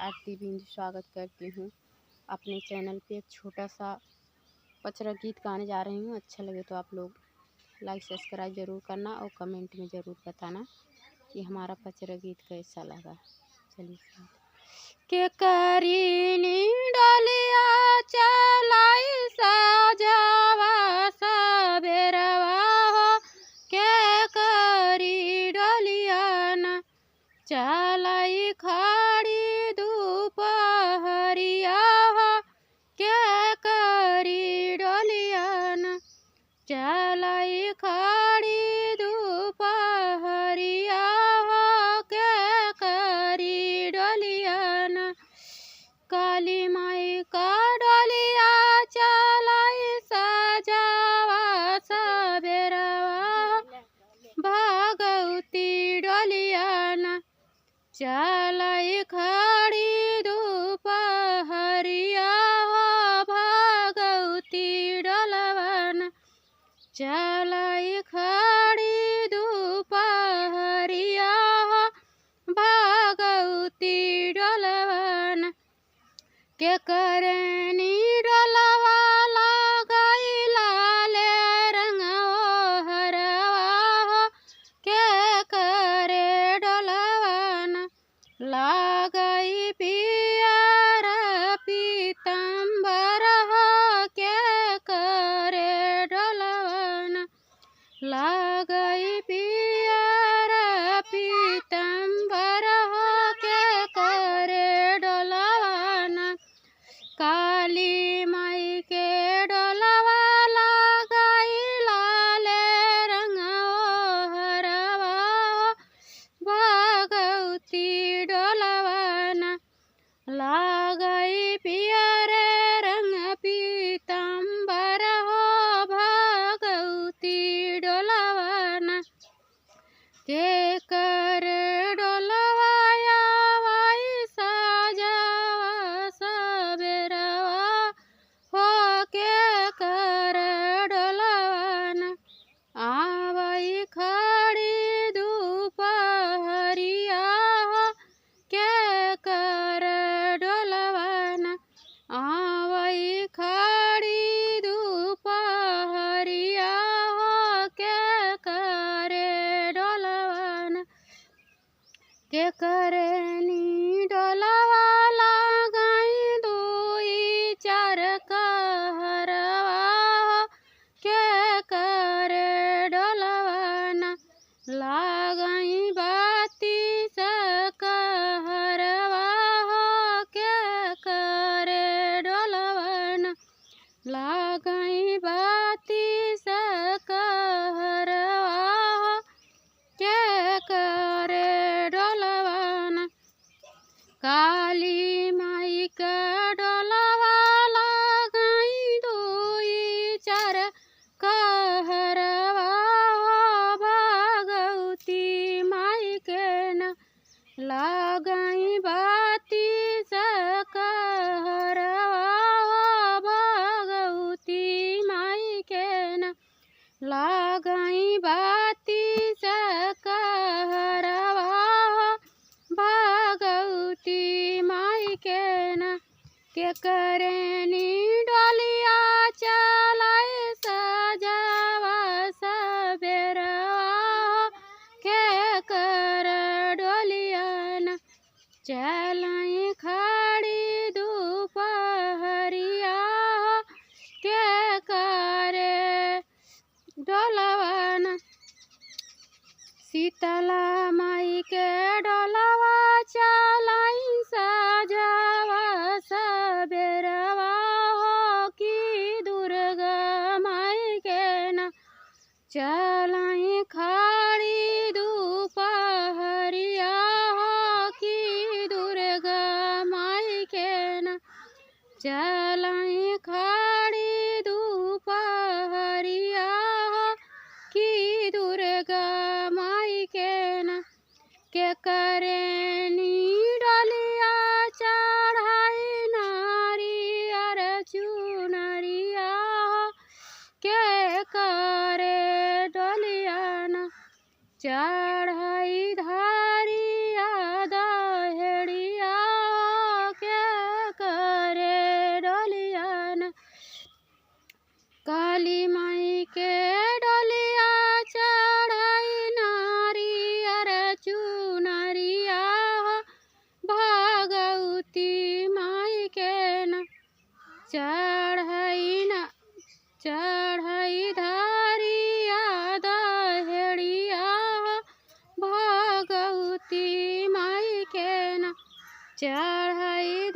आरती बिंद स्वागत करती हूँ अपने चैनल पे। एक छोटा सा पचरा गीत गाने जा रही हूँ। अच्छा लगे तो आप लोग लाइक सब्सक्राइब ज़रूर करना और कमेंट में ज़रूर बताना कि हमारा पचरा गीत कैसा लगा। चलिए। के करीनी डलिया चलाई सजावा सबेरवा हो, के करी डलिया न चलाई खड़ी दोपहरिया हो, के करी डलिया न चलाई खड़ी दोपहरिया हो, के करी डलिया न काली माई का डलिया चलाई सजावा सबेरवा, भगवती डलिया न चलाई खड़ी दोपहरिया हो, भगवती डलवन चलाई खड़ी दोपहरिया हो, भगवती डलवन के करनी डलवा लगाई लाले रंग हरवा हो, के करे डलवन लगाई पियर पीतम्बर हो, के करे डलवन लगाई पियर पीतम्बर हो, के करे डलवन काली माई के डलवा लगाई लाले रंग हरवा हो, भगवती डलवन लगाई पियर रंग पीतम्बर हो, भगवती डलवन के कर डलवाया वाई सजावा सबेरवा हो, के कर डलवन आवई खड़ी दोपहरिया हो, के कर डलवन आवई खड़ी दोपहरिया हो, के करे डलवन के करनी डलवा लगाई दुई चार कहरवा हो, के करे डलवन लगाई बाती सकहरवा हो, के करे डलवन लगाई बाती सकहरवा हो, के करे डलवन काली माई का डलवा लगाई दुई चार कहरवा हो, भगवती माई के न लगाई बाती सकहरवा हो, भगवती माई के न लगाई बाती सकहरवा हो, भगवती माई के न के करनी डलिया चलाई सजावा सबेरवा हो, के कर डलिया न चलाई खड़ी दोपहरिया हो, के करे डलवन शीतला माई के डलवा चलाई सजावा सबेरवा हो, कि दुर्गा माई के न चलाई खड़ी दोपहरिया हो, कि दुर्गा माई के न चलाई खड़ी दोपहरिया हो, कि दुर्गा माई के न के करनी डलिया चढ़ाई नारियर चुनरिया हो, के करे डलिया न चढ़ाई धारिया दहेड़िया चढ़ई धारिया दहेड़िया भगवती माई के ना चढ़ई